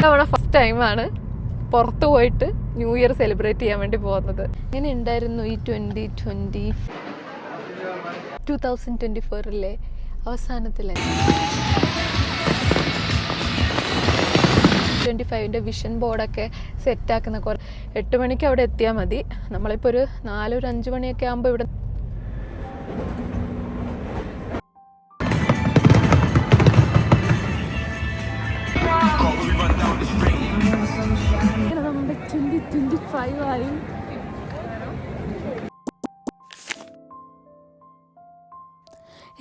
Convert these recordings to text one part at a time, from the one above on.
തവണ ഫസ്റ്റ് ടൈമാണ് പുറത്ത് പോയിട്ട് ന്യൂ ഇയർ സെലിബ്രേറ്റ് ചെയ്യാൻ വേണ്ടി പോകുന്നത്. എങ്ങനെ ഉണ്ടായിരുന്നു ഈ 2024 അവസാനത്തിലെ 25ൻ്റെ വിഷൻ ബോർഡൊക്കെ സെറ്റാക്കുന്ന 8 മണിക്ക് അവിടെ എത്തിയാൽ മതി. നമ്മളിപ്പോൾ ഒരു 4-5 മണിയൊക്കെ ആകുമ്പോൾ ഇവിടെ നമ്മുടെ 2025 ആയി.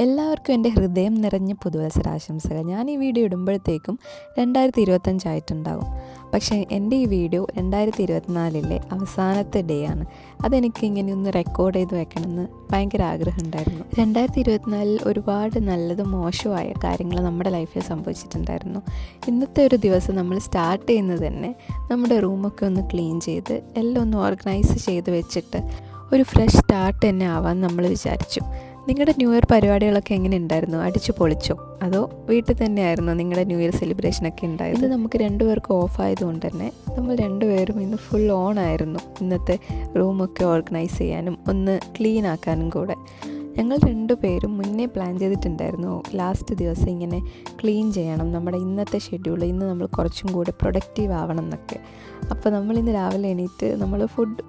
എല്ലാവർക്കും എൻ്റെ ഹൃദയം നിറഞ്ഞ പുതുവത്സരാശംസകൾ. ഞാൻ ഈ വീഡിയോ ഇടുമ്പോഴത്തേക്കും 2025 ആയിട്ടുണ്ടാകും. പക്ഷേ എൻ്റെ ഈ വീഡിയോ 2024 അവസാനത്തെ ഡേ ആണ്. അതെനിക്ക് ഇങ്ങനെ ഒന്ന് റെക്കോർഡ് ചെയ്ത് വെക്കണമെന്ന് ഭയങ്കര ആഗ്രഹം ഉണ്ടായിരുന്നു. 2024 ഒരുപാട് നല്ലതും മോശമായ കാര്യങ്ങൾ നമ്മുടെ ലൈഫിൽ സംഭവിച്ചിട്ടുണ്ടായിരുന്നു. ഇന്നത്തെ ഒരു ദിവസം നമ്മൾ സ്റ്റാർട്ട് ചെയ്യുന്നത് തന്നെ നമ്മുടെ റൂമൊക്കെ ഒന്ന് ക്ലീൻ ചെയ്ത് എല്ലാം ഒന്ന് ഓർഗനൈസ് ചെയ്ത് വെച്ചിട്ട് ഒരു ഫ്രഷ് സ്റ്റാർട്ട് തന്നെ ആവാൻ നമ്മൾ വിചാരിച്ചു. നിങ്ങളുടെ ന്യൂ ഇയർ പരിപാടികളൊക്കെ എങ്ങനെ ഉണ്ടായിരുന്നു? അടിച്ചു പൊളിച്ചോ? അതോ വീട്ടിൽ തന്നെയായിരുന്നോ നിങ്ങളുടെ ന്യൂ ഇയർ സെലിബ്രേഷനൊക്കെ ഉണ്ടായത്? ഇത് നമുക്ക് രണ്ടുപേർക്കും ഓഫ് ആയതുകൊണ്ട് തന്നെ നമ്മൾ രണ്ടുപേരും ഇന്ന് ഫുൾ ഓൺ ആയിരുന്നു. ഇന്നത്തെ റൂമൊക്കെ ഓർഗനൈസ് ചെയ്യാനും ഒന്ന് ക്ലീൻ ആക്കാനും കൂടെ ഞങ്ങൾ രണ്ടുപേരും മുന്നേ പ്ലാൻ ചെയ്തിട്ടുണ്ടായിരുന്നു. ലാസ്റ്റ് ദിവസം ഇങ്ങനെ ക്ലീൻ ചെയ്യണം, നമ്മുടെ ഇന്നത്തെ ഷെഡ്യൂൾ ഇന്ന് നമ്മൾ കുറച്ചും കൂടെ പ്രൊഡക്റ്റീവ് ആവണം എന്നൊക്കെ. അപ്പോൾ നമ്മളിന്ന് രാവിലെ എണീറ്റ് നമ്മൾ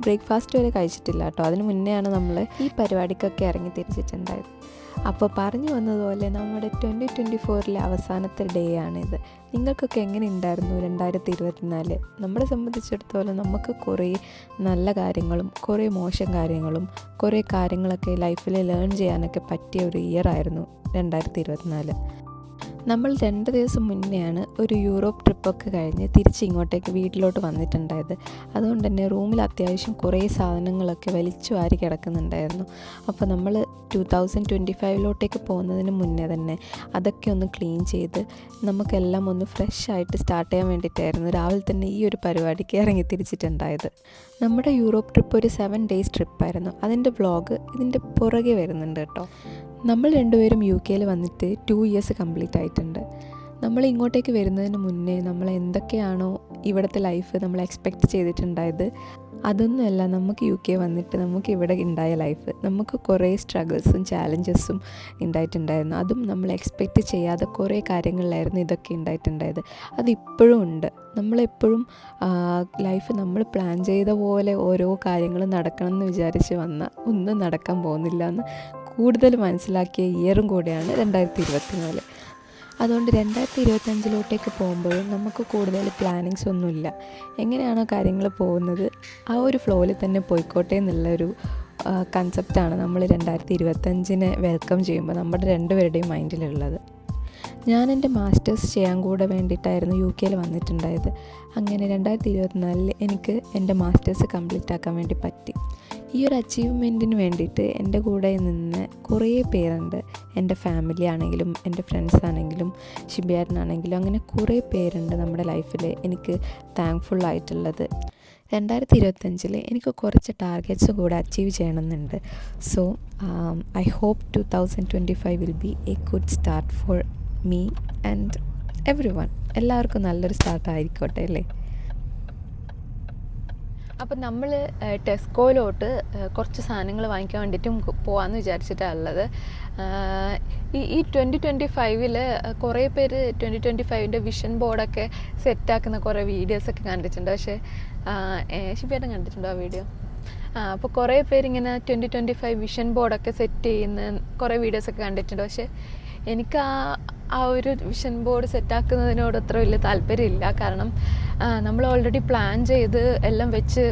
ബ്രേക്ക്ഫാസ്റ്റ് വരെ കഴിച്ചിട്ടില്ല കേട്ടോ. അതിന് മുന്നെയാണ് നമ്മൾ ഈ പരിപാടിക്കൊക്കെ ഇറങ്ങി തിരിച്ചിട്ടുണ്ടായത്. അപ്പോൾ പറഞ്ഞു വന്നതുപോലെ നമ്മുടെ 2024 അവസാനത്തെ ഡേ ആണിത്. നിങ്ങൾക്കൊക്കെ എങ്ങനെ ഉണ്ടായിരുന്നു 2024? നമ്മളെ സംബന്ധിച്ചിടത്തോളം നമുക്ക് കുറേ നല്ല കാര്യങ്ങളും കുറേ മോശം കാര്യങ്ങളും കുറേ കാര്യങ്ങളൊക്കെ ലൈഫിൽ ലേൺ ചെയ്യാനൊക്കെ പറ്റിയ ഒരു ഇയർ ആയിരുന്നു 2024. നമ്മൾ 2 ദിവസം മുന്നെയാണ് ഒരു യൂറോപ്പ് ട്രിപ്പൊക്കെ കഴിഞ്ഞ് തിരിച്ച് ഇങ്ങോട്ടേക്ക് വീട്ടിലോട്ട് വന്നിട്ടുണ്ടായത്. അതുകൊണ്ട് തന്നെ റൂമിൽ അത്യാവശ്യം കുറേ സാധനങ്ങളൊക്കെ വലിച്ചു വാരി കിടക്കുന്നുണ്ടായിരുന്നു. അപ്പോൾ നമ്മൾ 2025 പോകുന്നതിന് മുന്നേ തന്നെ അതൊക്കെ ഒന്ന് ക്ലീൻ ചെയ്ത് നമുക്കെല്ലാം ഒന്ന് ഫ്രഷ് ആയിട്ട് സ്റ്റാർട്ട് ചെയ്യാൻ വേണ്ടിയിട്ടായിരുന്നു രാവിലെ തന്നെ ഈ ഒരു പരിപാടിക്ക് ഇറങ്ങി തിരിച്ചിട്ടുണ്ടായത്. നമ്മുടെ യൂറോപ്പ് ട്രിപ്പ് ഒരു 7 days ട്രിപ്പായിരുന്നു. അതിൻ്റെ വ്ളോഗ് ഇതിൻ്റെ പുറകെ വരുന്നുണ്ട് കേട്ടോ. നമ്മൾ രണ്ടുപേരും UK വന്നിട്ട് 2 years കംപ്ലീറ്റ് ആയിട്ടുണ്ട്. നമ്മൾ ഇങ്ങോട്ടേക്ക് വരുന്നതിന് മുന്നേ നമ്മൾ എന്തൊക്കെയാണോ ഇവിടുത്തെ ലൈഫ് നമ്മൾ എക്സ്പെക്റ്റ് ചെയ്തിട്ടുണ്ടായത് അതൊന്നുമല്ല നമുക്ക് UK വന്നിട്ട് നമുക്ക് ഇവിടെ ഉണ്ടായ ലൈഫ്. നമുക്ക് കുറേ സ്ട്രഗിൾസും ചാലഞ്ചസും ഉണ്ടായിട്ടുണ്ടായിരുന്നു. അതും നമ്മൾ എക്സ്പെക്റ്റ് ചെയ്യാതെ കുറേ കാര്യങ്ങളിലായിരുന്നു ഇതൊക്കെ ഉണ്ടായിട്ടുണ്ടായത്. അതിപ്പോഴും ഉണ്ട്. നമ്മളെപ്പോഴും ലൈഫ് നമ്മൾ പ്ലാൻ ചെയ്ത പോലെ ഓരോ കാര്യങ്ങൾ നടക്കണം എന്ന് വിചാരിച്ച് വന്നാൽ ഒന്നും നടക്കാൻ പോകുന്നില്ല എന്ന് കൂടുതൽ മനസ്സിലാക്കിയ ഇയറും കൂടെയാണ് 2024. അതുകൊണ്ട് 2025 പോകുമ്പോഴും നമുക്ക് കൂടുതൽ പ്ലാനിങ്സ് ഒന്നുമില്ല. എങ്ങനെയാണോ കാര്യങ്ങൾ പോകുന്നത് ആ ഒരു ഫ്ലോയിൽ തന്നെ പോയിക്കോട്ടെ എന്നുള്ളൊരു കൺസെപ്റ്റാണ് നമ്മൾ 2025 വെൽക്കം ചെയ്യുമ്പോൾ നമ്മുടെ രണ്ടുപേരുടെയും മൈൻഡിലുള്ളത്. ഞാൻ എൻ്റെ മാസ്റ്റേഴ്സ് ചെയ്യാൻ കൂടെ വേണ്ടിയിട്ടായിരുന്നു UK വന്നിട്ടുണ്ടായത്. അങ്ങനെ 2024 എനിക്ക് എൻ്റെ മാസ്റ്റേഴ്സ് കംപ്ലീറ്റ് ആക്കാൻ വേണ്ടി പറ്റി. ഈ ഒരു അച്ചീവ്മെൻറ്റിന് വേണ്ടിയിട്ട് എൻ്റെ കൂടെ നിന്ന് കുറേ പേരുണ്ട്. എൻ്റെ ഫാമിലി ആണെങ്കിലും എൻ്റെ ഫ്രണ്ട്സ് ആണെങ്കിലും ഷിബിയാരനാണെങ്കിലും അങ്ങനെ കുറേ പേരുണ്ട് നമ്മുടെ ലൈഫിൽ എനിക്ക് താങ്ക്ഫുൾ ആയിട്ടുള്ളത്. 2025 എനിക്ക് കുറച്ച് ടാർഗറ്റ്സ് കൂടെ അച്ചീവ് ചെയ്യണമെന്നുണ്ട്. So I hope 2025 will be a good start for me and everyone. എല്ലാവർക്കും നല്ലൊരു സ്റ്റാർട്ടായിരിക്കട്ടെ അല്ലേ. അപ്പം നമ്മൾ ടെസ്കോയിലോട്ട് കുറച്ച് സാധനങ്ങൾ വാങ്ങിക്കാൻ വേണ്ടിയിട്ടും പോകാമെന്ന് വിചാരിച്ചിട്ടാണ് ഉള്ളത്. ഈ 2025 കുറേ പേര് 2025 വിഷൻ ബോർഡൊക്കെ സെറ്റാക്കുന്ന കുറേ വീഡിയോസൊക്കെ കണ്ടിട്ടുണ്ട്. പക്ഷേ ഷിബിയേട്ടൻ കണ്ടിട്ടുണ്ടോ ആ വീഡിയോ? അപ്പോൾ കുറേ പേരിങ്ങനെ 2025 വിഷൻ ബോർഡൊക്കെ സെറ്റ് ചെയ്യുന്ന കുറേ വീഡിയോസൊക്കെ കണ്ടിട്ടുണ്ട്. പക്ഷേ എനിക്ക് ആ ഒരു വിഷൻ ബോർഡ് സെറ്റാക്കുന്നതിനോട് അത്ര വലിയ താല്പര്യമില്ല. കാരണം നമ്മൾ ഓൾറെഡി പ്ലാൻ ചെയ്ത് എല്ലാം വെച്ച്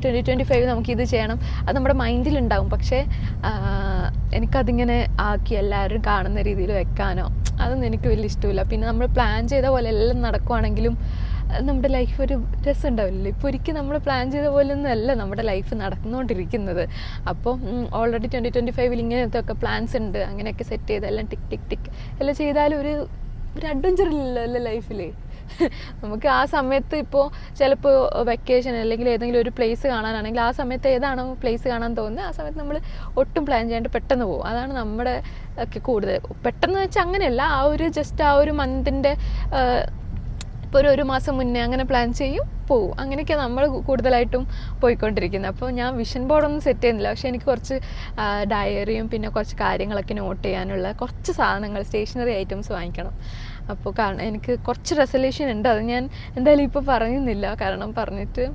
2025 നമുക്കിത് ചെയ്യണം, അത് നമ്മുടെ മൈൻഡിലുണ്ടാവും. പക്ഷേ എനിക്കതിങ്ങനെ ആക്കി എല്ലാവരും കാണുന്ന രീതിയിൽ വെക്കാനോ അതൊന്നും എനിക്ക് വലിയ ഇഷ്ടമില്ല. പിന്നെ നമ്മൾ പ്ലാൻ ചെയ്ത പോലെ എല്ലാം നടക്കുവാണെങ്കിലും നമ്മുടെ ലൈഫ് ഒരു രസം ഉണ്ടാവില്ലല്ലോ. ഇപ്പോൾ ഒരിക്കലും നമ്മൾ പ്ലാൻ ചെയ്ത പോലെ ഒന്നും അല്ല നമ്മുടെ ലൈഫ് നടന്നുകൊണ്ടിരിക്കുന്നത്. അപ്പോൾ ഓൾറെഡി 2025 ഇങ്ങനത്തെയൊക്കെ പ്ലാൻസ് ഉണ്ട്. അങ്ങനെയൊക്കെ സെറ്റ് ചെയ്ത് എല്ലാം ടിക്ക് ടിക്ക് ടിക്ക് എല്ലാം ചെയ്താലും ഒരു അഡ്വഞ്ചർ ഇല്ലല്ലോ അല്ലേ ലൈഫിൽ. നമുക്ക് ആ സമയത്ത് ഇപ്പോൾ ചിലപ്പോൾ വെക്കേഷൻ അല്ലെങ്കിൽ ഏതെങ്കിലും ഒരു പ്ലേസ് കാണാനാണെങ്കിൽ ആ സമയത്ത് ഏതാണോ പ്ലേസ് കാണാൻ തോന്നുന്നത് ആ സമയത്ത് നമ്മൾ ഒട്ടും പ്ലാൻ ചെയ്യാണ്ട് പെട്ടെന്ന് പോകും. അതാണ് നമ്മുടെ ഒക്കെ കൂടുതൽ പെട്ടെന്ന് വെച്ചാൽ അങ്ങനെയല്ല, ആ ഒരു ജസ്റ്റ് ആ ഒരു മന്തിൻ്റെ ഇപ്പോൾ ഒരു മാസം മുന്നേ അങ്ങനെ പ്ലാൻ ചെയ്യും, പോവും. അങ്ങനെയൊക്കെ നമ്മൾ കൂടുതലായിട്ടും പോയിക്കൊണ്ടിരിക്കുന്നത്. അപ്പോൾ ഞാൻ വിഷൻ ബോർഡൊന്നും സെറ്റ് ചെയ്യുന്നില്ല. പക്ഷേ എനിക്ക് കുറച്ച് ഡയറിയും പിന്നെ കുറച്ച് കാര്യങ്ങളൊക്കെ നോട്ട് ചെയ്യാനുള്ള കുറച്ച് സാധനങ്ങൾ, സ്റ്റേഷനറി ഐറ്റംസ് വാങ്ങിക്കണം. അപ്പോൾ കാരണം എനിക്ക് കുറച്ച് റെസൊല്യൂഷൻ ഉണ്ട്. അത് ഞാൻ എന്തായാലും ഇപ്പോൾ പറയുന്നില്ല, കാരണം പറഞ്ഞിട്ട്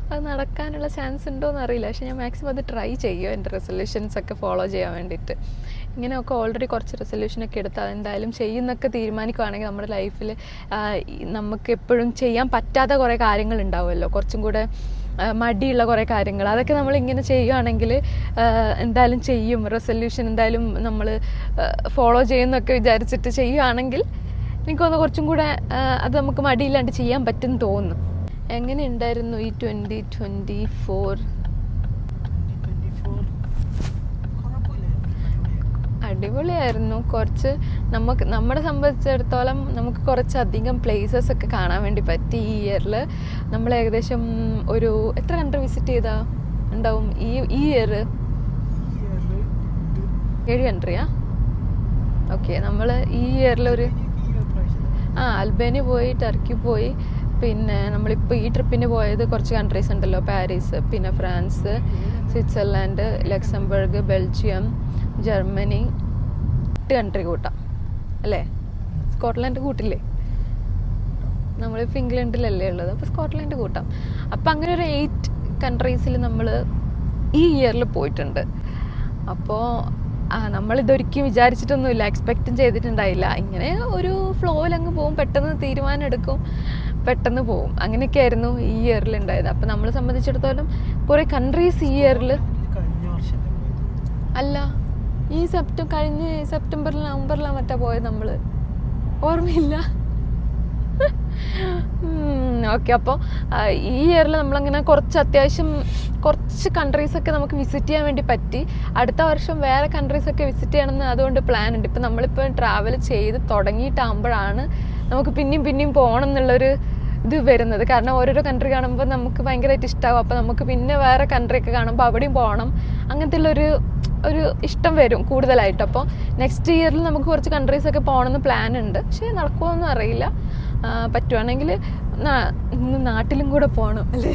അത് നടക്കാനുള്ള ചാൻസ് ഉണ്ടോയെന്ന് അറിയില്ല. പക്ഷേ ഞാൻ മാക്സിമം അത് ട്രൈ ചെയ്യും, എൻ്റെ റെസൊല്യൂഷൻസ് ഒക്കെ ഫോളോ ചെയ്യാൻ വേണ്ടിയിട്ട്. ഇങ്ങനെയൊക്കെ ഓൾറെഡി കുറച്ച് റെസൊല്യൂഷനൊക്കെ എടുത്ത് അതെന്തായാലും ചെയ്യുന്നൊക്കെ തീരുമാനിക്കുകയാണെങ്കിൽ നമ്മുടെ ലൈഫിൽ നമുക്ക് എപ്പോഴും ചെയ്യാൻ പറ്റാത്ത കുറേ കാര്യങ്ങളുണ്ടാവുമല്ലോ, കുറച്ചും കൂടെ മടിയുള്ള കുറേ കാര്യങ്ങൾ. അതൊക്കെ നമ്മളിങ്ങനെ ചെയ്യുകയാണെങ്കിൽ എന്തായാലും ചെയ്യും. റെസൊല്യൂഷൻ എന്തായാലും നമ്മൾ ഫോളോ ചെയ്യുന്നൊക്കെ വിചാരിച്ചിട്ട് ചെയ്യുകയാണെങ്കിൽ എനിക്കൊന്ന് കുറച്ചും കൂടെ അത് നമുക്ക് മടിയില്ലാണ്ട് ചെയ്യാൻ പറ്റുമെന്ന് തോന്നുന്നു. എങ്ങനെ ഉണ്ടായിരുന്നു ഈ 2024? അടിപൊളിയായിരുന്നു. കുറച്ച് നമ്മളെ സംബന്ധിച്ചിടത്തോളം നമുക്ക് കുറച്ചധികം പ്ലേസസ് ഒക്കെ കാണാൻ വേണ്ടി പറ്റി ഈ ഇയറിൽ. നമ്മൾ ഏകദേശം ഒരു എത്ര കൺട്രി വിസിറ്റ് ചെയ്താ ഉണ്ടാവും ഈ ഇയർ? 7 കൺട്രിയാ? ഓക്കെ. നമ്മൾ ഈ ഇയറിലൊരു അൽബേനിയ പോയി, ടർക്കി പോയി, പിന്നെ നമ്മളിപ്പോൾ ഈ ട്രിപ്പിന് പോയത് കുറച്ച് കൺട്രീസ് ഉണ്ടല്ലോ, പാരീസ്, പിന്നെ France, Switzerland, Luxembourg, Belgium, Germany, 8 country കൂട്ടാം അല്ലേ? സ്കോട്ട്ലാൻഡ് കൂട്ടില്ലേ? നമ്മളിപ്പോൾ ഇംഗ്ലണ്ടിലല്ലേ ഉള്ളത്, അപ്പോൾ സ്കോട്ട്ലാൻഡ് കൂട്ടാം. അപ്പോൾ അങ്ങനെ ഒരു 8 കൺട്രീസിൽ നമ്മൾ ഈ ഇയറിൽ പോയിട്ടുണ്ട്. അപ്പോൾ നമ്മളിതൊരിക്കലും വിചാരിച്ചിട്ടൊന്നുമില്ല, എക്സ്പെക്റ്റും ചെയ്തിട്ടുണ്ടായില്ല. ഇങ്ങനെ ഒരു ഫ്ലോയിൽ അങ്ങ് പോവും, പെട്ടെന്ന് തീരുമാനം എടുക്കും, പെട്ടെന്ന് പോവും. അങ്ങനെയൊക്കെ ആയിരുന്നു ഈ ഇയറിൽ ഉണ്ടായത്. അപ്പോൾ നമ്മളെ സംബന്ധിച്ചിടത്തോളം കുറേ കൺട്രീസ് ഈ ഇയറിൽ അല്ല, ഈ കഴിഞ്ഞ സെപ്റ്റംബറിൽ നവംബറിലാണ് മറ്റാ പോയത്, നമ്മൾ ഓർമ്മയില്ല. ഓക്കെ. അപ്പോൾ ഈ ഇയറിൽ നമ്മളങ്ങനെ അത്യാവശ്യം കുറച്ച് കൺട്രീസൊക്കെ നമുക്ക് വിസിറ്റ് ചെയ്യാൻ വേണ്ടി പറ്റി. അടുത്ത വർഷം വേറെ കൺട്രീസൊക്കെ വിസിറ്റ് ചെയ്യണമെന്ന് അതുകൊണ്ട് പ്ലാൻ ഉണ്ട്. ഇപ്പം നമ്മളിപ്പോൾ ട്രാവൽ ചെയ്ത് തുടങ്ങിയിട്ടാകുമ്പോഴാണ് നമുക്ക് പിന്നെയും പോകണം എന്നുള്ളൊരു ഇത് വരുന്നത്. കാരണം ഓരോരോ കൺട്രി കാണുമ്പോൾ നമുക്ക് ഭയങ്കരമായിട്ട് ഇഷ്ടമാകും. അപ്പോൾ നമുക്ക് പിന്നെ വേറെ കൺട്രിയൊക്കെ കാണുമ്പോൾ അവിടെയും പോകണം, അങ്ങനത്തെ ഒരു ഇഷ്ടം വരും കൂടുതലായിട്ട്. അപ്പോൾ നെക്സ്റ്റ് ഇയറിൽ നമുക്ക് കുറച്ച് കൺട്രീസൊക്കെ പോകണമെന്ന് പ്ലാൻ ഉണ്ട്. പക്ഷേ നടക്കുമോയെന്നും അറിയില്ല. പറ്റുവാണെങ്കിൽ നാട്ടിലും കൂടെ പോകണം അല്ലേ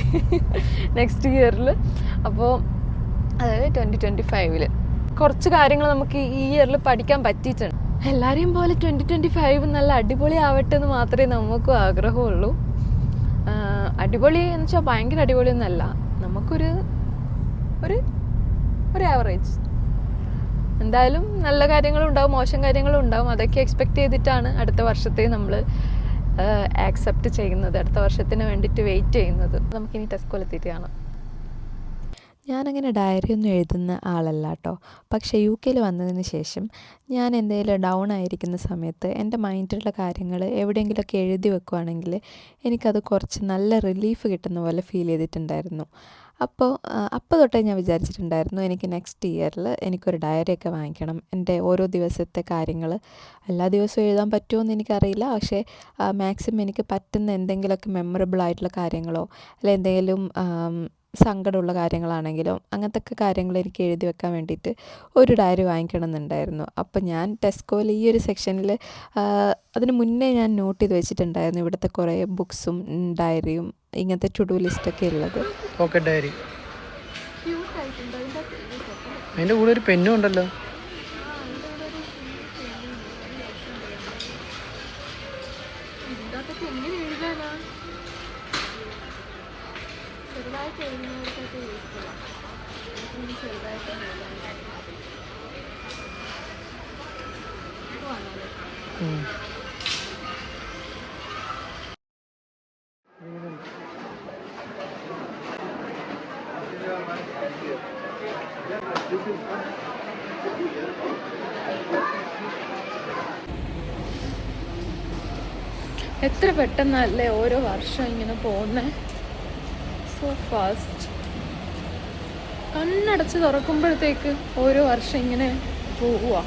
നെക്സ്റ്റ് ഇയറിൽ. അപ്പോൾ അതായത് 2025 കുറച്ച് കാര്യങ്ങൾ നമുക്ക് ഈ ഇയറിൽ പഠിക്കാൻ പറ്റിയിട്ടുണ്ട്. എല്ലാവരെയും പോലെ 2025 നല്ല അടിപൊളി ആവട്ടെ എന്ന് മാത്രമേ നമുക്കും ആഗ്രഹമുള്ളൂ. അടിപൊളി എന്ന് വെച്ചാൽ ഭയങ്കര അടിപൊളിയൊന്നുമല്ല, നമുക്കൊരു ആവറേജ്. എന്തായാലും നല്ല കാര്യങ്ങളും ഉണ്ടാവും, മോശം കാര്യങ്ങളും ഉണ്ടാവും. അതൊക്കെ എക്സ്പെക്റ്റ് ചെയ്തിട്ടാണ് അടുത്ത വർഷത്തെ നമ്മൾ ആക്സെപ്റ്റ് ചെയ്യുന്നത്, അടുത്ത വർഷത്തിന് വേണ്ടിയിട്ട് വെയിറ്റ് ചെയ്യുന്നത്. നമുക്കിനി ടെസ്കോലെത്തിയിട്ട് കാണാം. ഞാനങ്ങനെ ഡയറി ഒന്നും എഴുതുന്ന ആളല്ല കേട്ടോ. പക്ഷേ UK വന്നതിന് ശേഷം ഞാൻ എന്തെങ്കിലും ഡൗൺ ആയിരിക്കുന്ന സമയത്ത് എൻ്റെ മൈൻഡിലുള്ള കാര്യങ്ങൾ എവിടെയെങ്കിലുമൊക്കെ എഴുതി വെക്കുവാണെങ്കിൽ എനിക്കത് കുറച്ച് നല്ല റിലീഫ് കിട്ടുന്ന പോലെ ഫീൽ ചെയ്തിട്ടുണ്ടായിരുന്നു. അപ്പോൾ തൊട്ടേ ഞാൻ വിചാരിച്ചിട്ടുണ്ടായിരുന്നു എനിക്ക് നെക്സ്റ്റ് ഇയറിൽ എനിക്കൊരു ഡയറിയൊക്കെ വാങ്ങിക്കണം. എൻ്റെ ഓരോ ദിവസത്തെ കാര്യങ്ങൾ എല്ലാ ദിവസവും എഴുതാൻ പറ്റുമോ എന്ന് എനിക്കറിയില്ല. പക്ഷേ മാക്സിമം എനിക്ക് പറ്റുന്ന എന്തെങ്കിലുമൊക്കെ മെമ്മറബിൾ ആയിട്ടുള്ള കാര്യങ്ങളോ അല്ലെ എന്തെങ്കിലും സങ്കടമുള്ള കാര്യങ്ങളാണെങ്കിലും അങ്ങനത്തെ ഒക്കെ കാര്യങ്ങൾ എനിക്ക് എഴുതി വെക്കാൻ വേണ്ടിയിട്ട് ഒരു ഡയറി വാങ്ങിക്കണം എന്നുണ്ടായിരുന്നു. അപ്പോൾ ഞാൻ ടെസ്കോയിൽ ഈ ഒരു സെക്ഷനിൽ അതിന് മുന്നേ ഞാൻ നോട്ട് ചെയ്ത് വെച്ചിട്ടുണ്ടായിരുന്നു ഇവിടുത്തെ കുറേ ബുക്സും ഡയറിയും ഇങ്ങനത്തെ ടു ഡു ലിസ്റ്റൊക്കെ ഉള്ളത്. പോക്കറ്റ് ഡയറി, അതിൻ്റെ കൂടെ ഒരു പെന്നും ഉണ്ടല്ലോ. എത്ര പെട്ടെന്നല്ലേ ഓരോ വർഷം ഇങ്ങനെ പോകുന്നത്, സോ ഫാസ്റ്റ്. കണ്ണടച്ച് തുറക്കുമ്പോഴത്തേക്ക് ഓരോ വർഷം ഇങ്ങനെ പോവുക.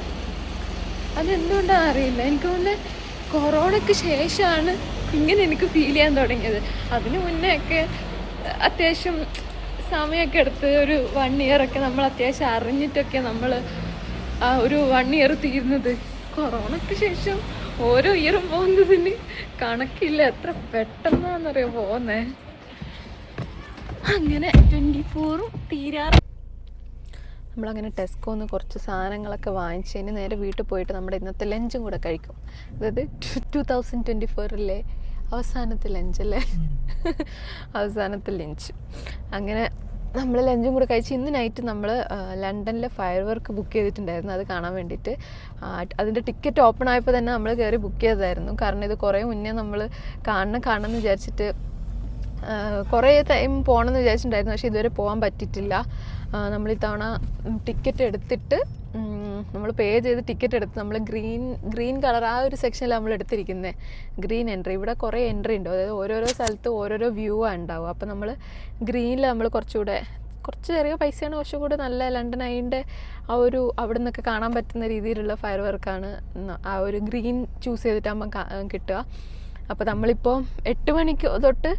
അതെന്തുകൊണ്ടാണ് അറിയില്ല. എനിക്ക് മുന്നേ കൊറോണയ്ക്ക് ശേഷമാണ് ഇങ്ങനെ എനിക്ക് ഫീൽ ചെയ്യാൻ തുടങ്ങിയത്. അതിന് മുന്നേ ഒക്കെ അത്യാവശ്യം സമയമൊക്കെ എടുത്ത് ഒരു 1 ഇയറൊക്കെ നമ്മൾ അത്യാവശ്യം അറിഞ്ഞിട്ടൊക്കെ നമ്മൾ ആ ഒരു 1 ഇയർ തീരുന്നത്. കൊറോണയ്ക്ക് ശേഷം ഓരോ ഇയറും പോകുന്നതിന് കണക്കില്ല, എത്ര പെട്ടെന്നാന്നറിയോ പോകുന്നേ. അങ്ങനെ 24 തീരാറ്. നമ്മളങ്ങനെ ടെസ്കോന്ന് കുറച്ച് സാധനങ്ങളൊക്കെ വാങ്ങിച്ചതിന് നേരെ വീട്ടിൽ പോയിട്ട് നമ്മുടെ ഇന്നത്തെ ലഞ്ചും കൂടെ കഴിക്കും. അതായത് 2024 അവസാനത്തെ ലഞ്ചല്ലേ, അവസാനത്തെ ലഞ്ച്. അങ്ങനെ നമ്മൾ ലഞ്ചും കൂടെ കഴിച്ച് ഇന്ന് നൈറ്റ് നമ്മൾ ലണ്ടനിലെ ഫയർ വർക്ക് ബുക്ക് ചെയ്തിട്ടുണ്ടായിരുന്നു, അത് കാണാൻ വേണ്ടിയിട്ട്. അതിൻ്റെ ടിക്കറ്റ് ഓപ്പൺ ആയപ്പോൾ തന്നെ നമ്മൾ കയറി ബുക്ക് ചെയ്തതായിരുന്നു. കാരണം ഇത് കുറേ മുന്നേ നമ്മൾ കാണണമെന്ന് വിചാരിച്ചിട്ട് കുറേ ടൈം പോകണമെന്ന് വിചാരിച്ചിട്ടുണ്ടായിരുന്നു. പക്ഷേ ഇതുവരെ പോകാൻ പറ്റിയിട്ടില്ല. നമ്മളിത്തവണ ടിക്കറ്റ് എടുത്തിട്ട് നമ്മൾ പേ ചെയ്ത് ടിക്കറ്റ് എടുത്ത് നമ്മൾ ഗ്രീൻ കളർ ആ ഒരു സെക്ഷനിൽ നമ്മൾ എടുത്തിരിക്കുന്നത്. Green entry. ഇവിടെ കുറേ എൻട്രി ഉണ്ട്, അതായത് ഓരോരോ സ്ഥലത്ത് ഓരോരോ വ്യൂ ആണ് ഉണ്ടാവും. അപ്പോൾ നമ്മൾ ഗ്രീനിൽ നമ്മൾ കുറച്ച് ചെറിയ പൈസയാണ്, കുറച്ചും കൂടെ നല്ല ലണ്ടൻ അതിൻ്റെ ആ ഒരു അവിടെ നിന്നൊക്കെ കാണാൻ പറ്റുന്ന രീതിയിലുള്ള ഫയർ വർക്കാണ് ആ ഒരു ഗ്രീൻ ചൂസ് ചെയ്തിട്ടാകുമ്പോൾ കിട്ടുക. അപ്പോൾ നമ്മളിപ്പോൾ 8 മണിക്ക് തൊട്ട്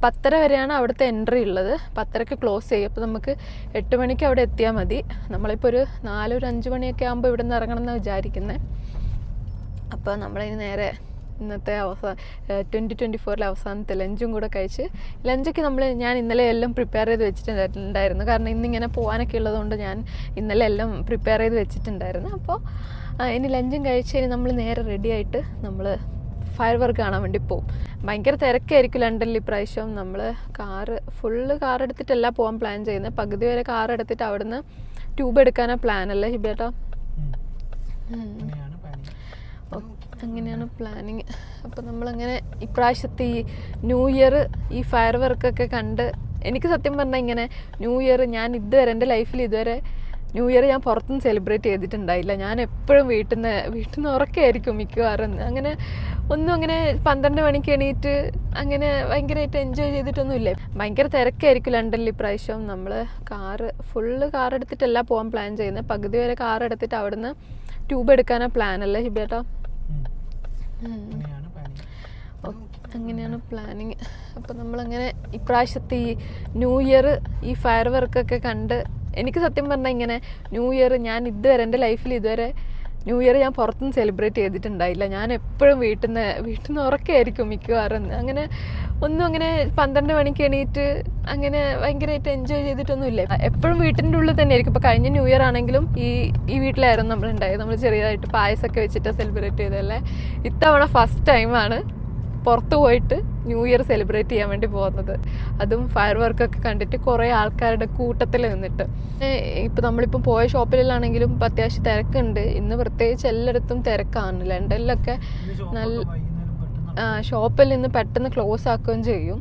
10:30 വരെയാണ് അവിടുത്തെ എൻട്രി ഉള്ളത്. 10:30ക്ക് ക്ലോസ് ചെയ്യും. അപ്പോൾ നമുക്ക് 8 മണിക്ക് അവിടെ എത്തിയാൽ മതി. നമ്മളിപ്പോൾ ഒരു 4-5 മണിയൊക്കെ ആകുമ്പോൾ ഇവിടെ നിന്ന് ഇറങ്ങണം എന്നാണ് വിചാരിക്കുന്നത്. അപ്പോൾ നമ്മളിനി നേരെ ഇന്നത്തെ 2024 അവസാനത്തെ ലഞ്ചും കൂടെ കഴിച്ച്, ലഞ്ചൊക്കെ ഞാൻ ഇന്നലെ എല്ലാം പ്രിപ്പയർ ചെയ്ത് വെച്ചിട്ടുണ്ടായിരുന്നു. കാരണം ഇന്നിങ്ങനെ പോകാനൊക്കെ ഉള്ളതുകൊണ്ട് ഞാൻ ഇന്നലെ എല്ലാം പ്രിപ്പയർ ചെയ്ത് വെച്ചിട്ടുണ്ടായിരുന്നു. അപ്പോൾ ഇനി ലഞ്ചും കഴിച്ച് ഇനി നമ്മൾ നേരെ റെഡി ആയിട്ട് നമ്മൾ ഫയർ വർക്ക് കാണാൻ വേണ്ടി പോകും. ഭയങ്കര തിരക്കായിരിക്കും ലണ്ടനിൽ ഇപ്രാവശ്യം. നമ്മൾ ഫുള്ള് കാർ എടുത്തിട്ടല്ല പോകാൻ പ്ലാൻ ചെയ്യുന്നത്. പകുതി വരെ കാർ എടുത്തിട്ട് അവിടുന്ന് ട്യൂബ് എടുക്കാനാണ് പ്ലാൻ അല്ലേ ഹിബേട്ടാ? അങ്ങനെയാണ് പ്ലാനിങ്. അപ്പോൾ നമ്മളങ്ങനെ ഇപ്രാവശ്യത്തെ ഈ ന്യൂ ഇയർ ഈ ഫയർ വർക്കൊക്കെ കണ്ട്, എനിക്ക് സത്യം പറഞ്ഞാൽ ഇങ്ങനെ ന്യൂ ഇയർ ഞാൻ ഇതുവരെ എൻ്റെ ലൈഫിൽ ഇതുവരെ ന്യൂ ഇയർ ഞാൻ പുറത്തുനിന്ന് സെലിബ്രേറ്റ് ചെയ്തിട്ടുണ്ടായില്ല. ഞാൻ എപ്പോഴും വീട്ടിൽ നിന്ന് ഉറക്കമായിരിക്കും മിക്കവാറും. അങ്ങനെ 12 മണിക്ക് എണീറ്റ് അങ്ങനെ ഭയങ്കരമായിട്ട് എൻജോയ് ചെയ്തിട്ടൊന്നുമില്ല. ഭയങ്കര തിരക്കായിരിക്കും ലണ്ടനിൽ ഇപ്രാവശ്യം. നമ്മൾ ഫുള്ള് കാർ എടുത്തിട്ടല്ല പോകാൻ പ്ലാൻ ചെയ്യുന്നത്. പകുതി വരെ കാർ എടുത്തിട്ട് അവിടുന്ന് ട്യൂബ് എടുക്കാനാണ് പ്ലാൻ അല്ലേ ഹിബേട്ടാ? അങ്ങനെയാണ് പ്ലാനിങ്. അപ്പോൾ നമ്മളങ്ങനെ ഇപ്രാവശ്യത്തെ ഈ ന്യൂ ഇയർ ഈ ഫയർ വർക്കൊക്കെ കണ്ട്, എനിക്ക് സത്യം പറഞ്ഞാൽ ഇങ്ങനെ ന്യൂ ഇയർ ഞാൻ ഇതുവരെ എൻ്റെ ലൈഫിൽ ഇതുവരെ ന്യൂ ഇയർ ഞാൻ പുറത്തുനിന്ന് സെലിബ്രേറ്റ് ചെയ്തിട്ടുണ്ടായില്ല. ഞാൻ എപ്പോഴും വീട്ടിൽ നിന്ന് ഉറക്കമായിരിക്കും മിക്കവാറും. അങ്ങനെ 12 മണിക്ക് എണീറ്റ് അങ്ങനെ ഭയങ്കരമായിട്ട് എൻജോയ് ചെയ്തിട്ടൊന്നുമില്ല. എപ്പോഴും വീട്ടിൻ്റെ ഉള്ളിൽ തന്നെ ആയിരിക്കും. ഇപ്പോൾ കഴിഞ്ഞ ന്യൂ ഇയർ ആണെങ്കിലും ഈ വീട്ടിലായിരുന്നു നമ്മളുണ്ടായത്. നമ്മൾ ചെറിയതായിട്ട് പായസമൊക്കെ വെച്ചിട്ട് സെലിബ്രേറ്റ് ചെയ്തതല്ലേ. ഇത്തവണ ഫസ്റ്റ് ടൈമാണ് പുറത്ത് പോയിട്ട് ന്യൂ ഇയർ സെലിബ്രേറ്റ് ചെയ്യാൻ വേണ്ടി പോകുന്നത്. അതും ഫയർ വർക്കൊക്കെ കണ്ടിട്ട് കുറേ ആൾക്കാരുടെ കൂട്ടത്തിൽ നിന്നിട്ട്. ഇപ്പോൾ നമ്മളിപ്പം പോയ ഷോപ്പിലാണെങ്കിലും ഇപ്പം അത്യാവശ്യം തിരക്കുണ്ട്. ഇന്ന് പ്രത്യേകിച്ച് എല്ലായിടത്തും തിരക്കാണ്. ലണ്ടനിലൊക്കെ ഷോപ്പിൽ നിന്ന് പെട്ടെന്ന് ക്ലോസ് ആക്കുകയും ചെയ്യും.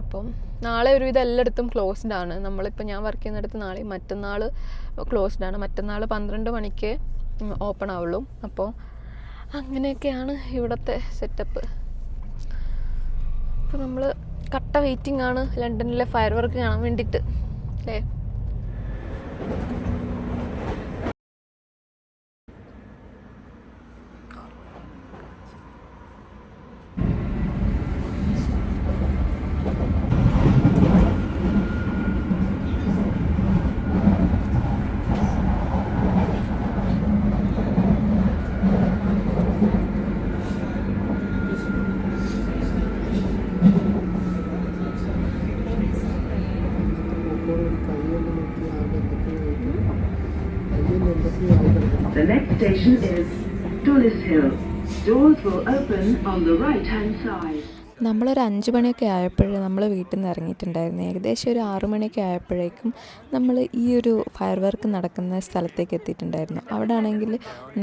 അപ്പം നാളെ ഒരുവിധം എല്ലായിടത്തും ക്ലോസ്ഡ് ആണ്. നമ്മളിപ്പോൾ ഞാൻ വർക്ക് ചെയ്യുന്നിടത്ത് നാളെയും മറ്റന്നാൾ ക്ലോസ്ഡ് ആണ്. മറ്റന്നാൾ 12 മണിക്ക് ഓപ്പൺ ആവുള്ളൂ. അപ്പോൾ അങ്ങനെയൊക്കെയാണ് ഇവിടുത്തെ സെറ്റപ്പ്. അപ്പോൾ നമ്മൾ കട്ട വെയിറ്റിംഗ് ആണ് ലണ്ടനിലെ ഫയർ വർക്ക് കാണാൻ വേണ്ടിയിട്ട് അല്ലേ? The next station is Dulles Hill. Doors will open on the right-hand side. നമ്മളൊരു 5 മണിയൊക്കെ ആയപ്പോഴേ നമ്മൾ വീട്ടിൽ നിന്ന് ഇറങ്ങിയിട്ടുണ്ടായിരുന്നു. ഏകദേശം ഒരു 6 മണിയൊക്കെ ആയപ്പോഴേക്കും നമ്മൾ ഈ ഒരു ഫയർ വർക്ക് നടക്കുന്ന സ്ഥലത്തേക്ക് എത്തിയിട്ടുണ്ടായിരുന്നു. അവിടെ ആണെങ്കിൽ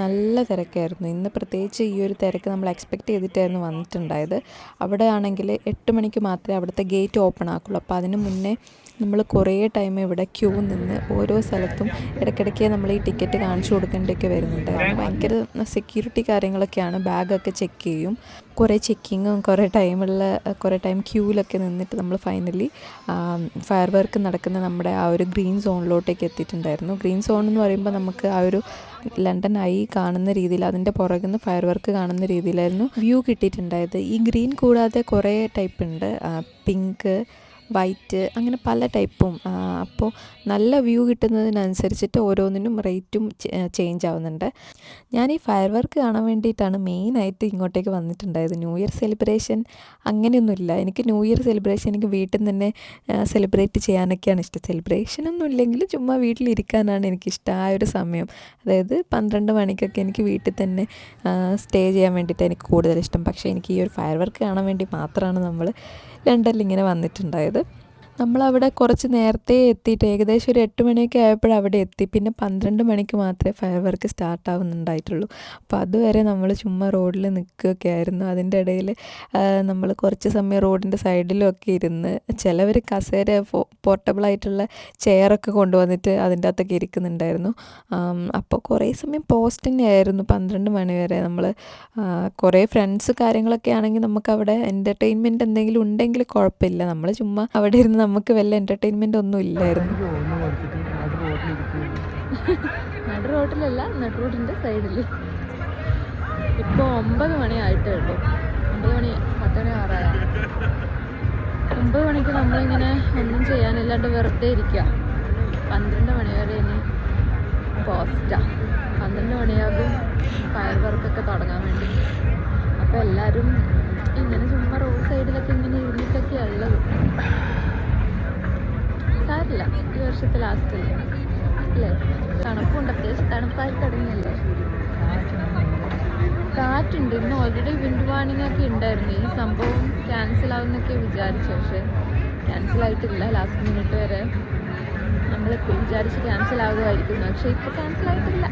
നല്ല തിരക്കായിരുന്നു. ഇന്ന് പ്രത്യേകിച്ച് ഈ ഒരു തിരക്ക് നമ്മൾ എക്സ്പെക്റ്റ് ചെയ്തിട്ടായിരുന്നു വന്നിട്ടുണ്ടായത്. അവിടെ ആണെങ്കിൽ 8 മണിക്ക് മാത്രമേ അവിടുത്തെ ഗേറ്റ് ഓപ്പൺ ആക്കുള്ളൂ. അപ്പോൾ അതിന് മുന്നേ നമ്മൾ കുറേ ടൈം ഇവിടെ ക്യൂ നിന്ന് ഓരോ സ്ഥലത്തും ഇടയ്ക്കിടയ്ക്ക് നമ്മൾ ഈ ടിക്കറ്റ് കാണിച്ചു കൊടുക്കേണ്ടതൊക്കെ വരുന്നുണ്ടായിരുന്നു. ഭയങ്കര സെക്യൂരിറ്റി കാര്യങ്ങളൊക്കെയാണ്. ബാഗൊക്കെ ചെക്ക് ചെയ്യും. കുറേ ചെക്കിങ്ങും കുറേ ടൈം ക്യൂവിലൊക്കെ നിന്നിട്ട് നമ്മൾ ഫൈനലി ഫയർ വർക്ക് നടക്കുന്ന നമ്മുടെ ആ ഒരു ഗ്രീൻ സോണിലോട്ടേക്ക് എത്തിയിട്ടുണ്ടായിരുന്നു. ഗ്രീൻ സോൺ എന്ന് പറയുമ്പോൾ നമുക്ക് ആ ഒരു ലണ്ടൻ ഐ കാണുന്ന രീതിയിൽ അതിൻ്റെ പുറകിൽ നിന്ന് ഫയർ വർക്ക് കാണുന്ന രീതിയിലായിരുന്നു വ്യൂ കിട്ടിയിട്ടുണ്ടായത്. ഈ ഗ്രീൻ കൂടാതെ കുറേ ടൈപ്പ് ഉണ്ട്. പിങ്ക്, വൈറ്റ്, അങ്ങനെ പല ടൈപ്പും. അപ്പോൾ നല്ല വ്യൂ കിട്ടുന്നതിനനുസരിച്ചിട്ട് ഓരോന്നിനും റേറ്റും ചേഞ്ച് ആവുന്നുണ്ട്. ഞാൻ ഈ ഫയർ വർക്ക് കാണാൻ വേണ്ടിയിട്ടാണ് മെയിനായിട്ട് ഇങ്ങോട്ടേക്ക് വന്നിട്ടുണ്ടായത്. ന്യൂ ഇയർ സെലിബ്രേഷൻ അങ്ങനെയൊന്നുമില്ല. എനിക്ക് ന്യൂ ഇയർ സെലിബ്രേഷൻ എനിക്ക് വീട്ടിൽ നിന്ന് തന്നെ സെലിബ്രേറ്റ് ചെയ്യാനൊക്കെയാണ് ഇഷ്ടം. സെലിബ്രേഷനൊന്നും ഇല്ലെങ്കിലും ചുമ്മാ വീട്ടിലിരിക്കാനാണ് എനിക്കിഷ്ടം. ആ ഒരു സമയം, അതായത് 12 മണിക്കൊക്കെ എനിക്ക് വീട്ടിൽ തന്നെ സ്റ്റേ ചെയ്യാൻ വേണ്ടിയിട്ട് എനിക്ക് കൂടുതലിഷ്ടം. പക്ഷേ എനിക്ക് ഈ ഒരു ഫയർ വർക്ക് കാണാൻ വേണ്ടി മാത്രമാണ് നമ്മൾ ലണ്ടനിൽ ഇങ്ങനെ വന്നിട്ടുണ്ടായത്. നമ്മളവിടെ കുറച്ച് നേരത്തെ എത്തിയിട്ട് ഏകദേശം ഒരു 8 മണിയൊക്കെ ആയപ്പോഴും അവിടെ എത്തി. പിന്നെ 12 മണിക്ക് മാത്രമേ ഫയർ വർക്ക് സ്റ്റാർട്ട് ആവുന്നുണ്ടായിട്ടുള്ളൂ. അപ്പോൾ അതുവരെ നമ്മൾ ചുമ്മാ റോഡിൽ നിൽക്കുകയൊക്കെ ആയിരുന്നു. അതിൻ്റെ ഇടയിൽ നമ്മൾ കുറച്ച് സമയം റോഡിൻ്റെ സൈഡിലൊക്കെ ഇരുന്ന്, ചിലവർ കസേര പോർട്ടബിളായിട്ടുള്ള ചെയറൊക്കെ കൊണ്ടുവന്നിട്ട് അതിൻ്റെ അകത്തൊക്കെ ഇരിക്കുന്നുണ്ടായിരുന്നു. അപ്പോൾ കുറേ സമയം പോസ്റ്റ് തന്നെയായിരുന്നു 12 മണി വരെ. നമ്മൾ കുറേ ഫ്രണ്ട്സ് കാര്യങ്ങളൊക്കെ ആണെങ്കിൽ നമുക്കവിടെ എൻ്റർടൈൻമെൻറ്റ് എന്തെങ്കിലും ഉണ്ടെങ്കിൽ കുഴപ്പമില്ല. നമ്മൾ ചുമ്മാ അവിടെ ഇരുന്ന് നമുക്ക് വല്ല എൻ്റർടൈൻമെൻ്റ് ഒന്നും ഇല്ലായിരുന്നു. നട റോട്ടിലല്ല, നട റോഡിൻ്റെ സൈഡിൽ. ഇപ്പോൾ 9 മണി ആയിട്ടേ ഉള്ളൂ. 9 മണി 10 മണി ആറായ. 9 മണിക്ക് നമ്മളിങ്ങനെ ഒന്നും ചെയ്യാനില്ലാണ്ട് വെറുതെ ഇരിക്കുക. 12 മണി വരെ ഇനി പോസ്റ്റാണ്. 12 മണിയാകും ഫയർ വർക്കൊക്കെ തുടങ്ങാൻ വേണ്ടി. അപ്പോൾ എല്ലാവരും ഇങ്ങനെ ചുമ്മാ റോഡ് സൈഡിലൊക്കെ ഇങ്ങനെ ഇരുന്നിട്ടൊക്കെയാണ് ഉള്ളത്. സാരില്ല, ഈ വർഷത്തെ ലാസ്റ്റല്ലേ അല്ലേ? തണുപ്പുണ്ട്, അത്യാവശ്യം തണുപ്പായി തുടങ്ങിയല്ലേ. കാറ്റുണ്ട്. ഇന്ന് ഓൾറെഡി വിൻഡ് വാർണിംഗ് ഒക്കെ ഉണ്ടായിരുന്നു. ഈ സംഭവം ക്യാൻസൽ ആവുമെന്നൊക്കെ വിചാരിച്ചു, പക്ഷേ ക്യാൻസൽ ആയിട്ടില്ല. ലാസ്റ്റ് മിനിറ്റ് വരെ നമ്മൾ വിചാരിച്ച് ക്യാൻസൽ ആകുമായിരിക്കുന്നു, പക്ഷേ ഇപ്പോൾ ക്യാൻസൽ ആയിട്ടില്ല.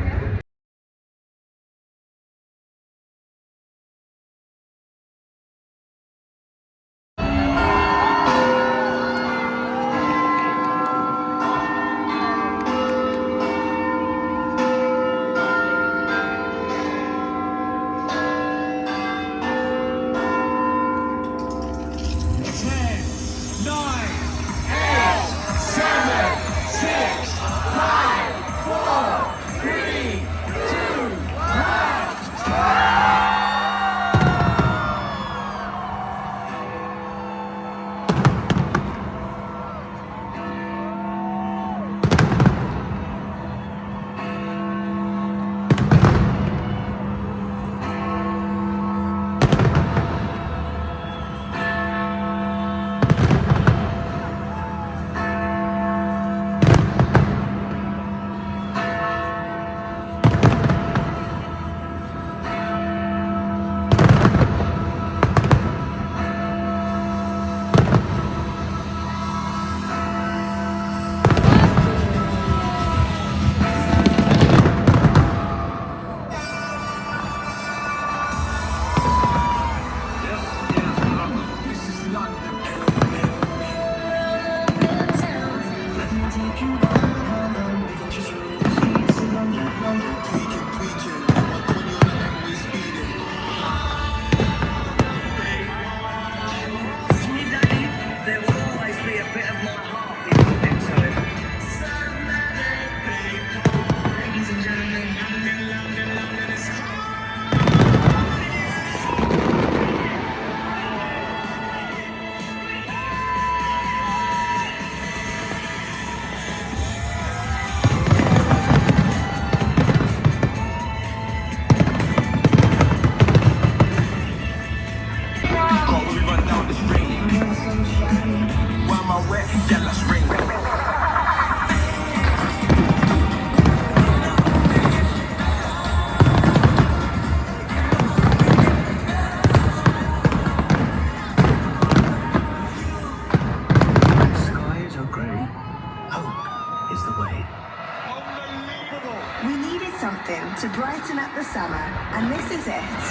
something to brighten up the summer, and this is it.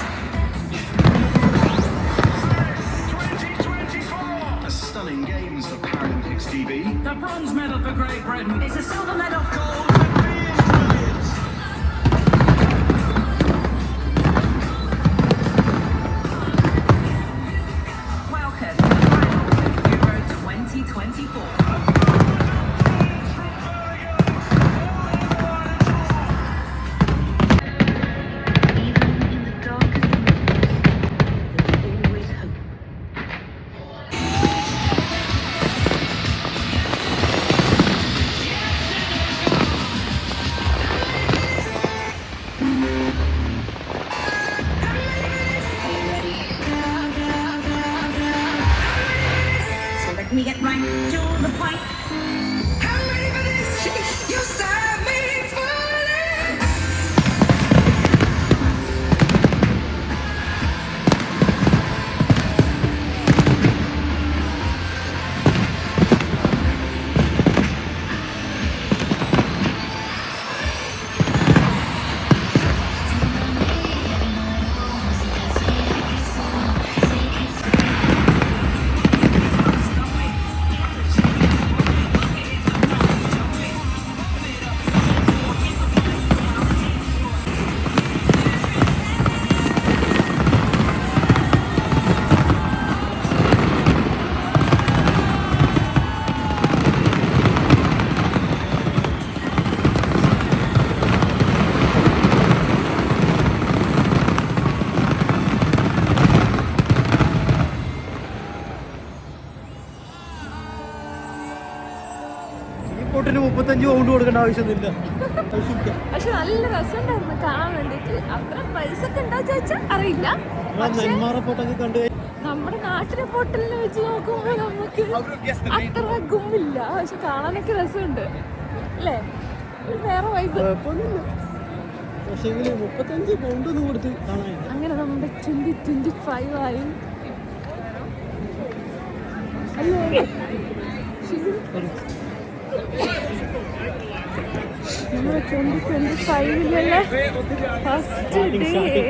2024! A stunning games for Paralympics TV. The bronze medal for Great Britain. It's a silver medal for gold. Welcome to Euro 2024. Let me get right to the point. I'm ready for this. You start me falling. ഈ ബോട്ടിന് 35 pound കൊടുക്കേണ്ട ആവശ്യമൊന്നുമില്ല. പക്ഷെ നല്ല രസമുണ്ടായിരുന്നു കാണാൻ വേണ്ടിട്ട്. അത്ര പൈസ ഒക്കെ ഉണ്ടാ ചോദിച്ചാൽ അറിയില്ല. നെന്മാറ ബോട്ടൊക്കെ കണ്ടു. നമ്മുടെ നാട്ടിലെ ബോട്ടിലിനെ വെച്ച് നോക്കുമ്പോൾ നമുക്ക് അത്ര ഗുമ്മില്ല, പക്ഷെ കാണാനൊക്കെ രസമുണ്ട് അല്ലേ? ഒരു വേറെ വൈബ്. പക്ഷേ 35 പൗണ്ട് ഒന്നും കൊടുത്ത് കാണാൻ. അങ്ങനെ നമ്മുടെ 2025 ആയി. അയ്യോ നമ്മുടെ 2025 ഫസ്റ്റ് ഡേ